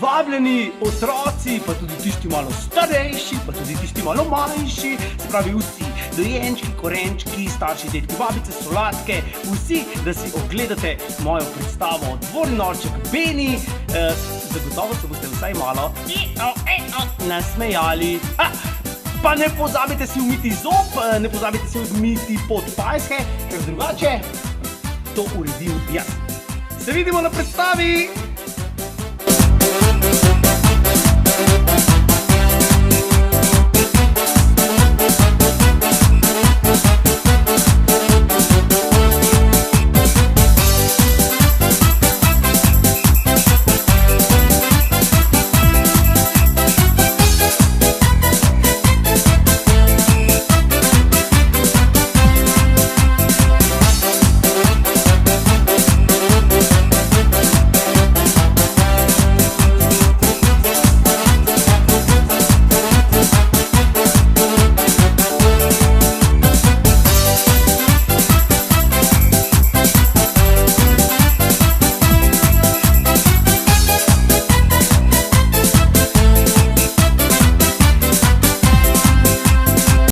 vabljeni otroci, pa tudi tisti malo starejši, pa tudi tisti malo manjši, se pravi vsi, dojenčki, korenčki, starši, dedki, babice, solatke, vsi, da si ogledate mojo predstavo Dvorni norček Beni. Zagotovo se boste vsaj malo nasmejali. Pa ne pozabite si umiti zob, ne pozabite si umiti podpajske, ker drugače to uredim jaz. Se vidimo na predstavi!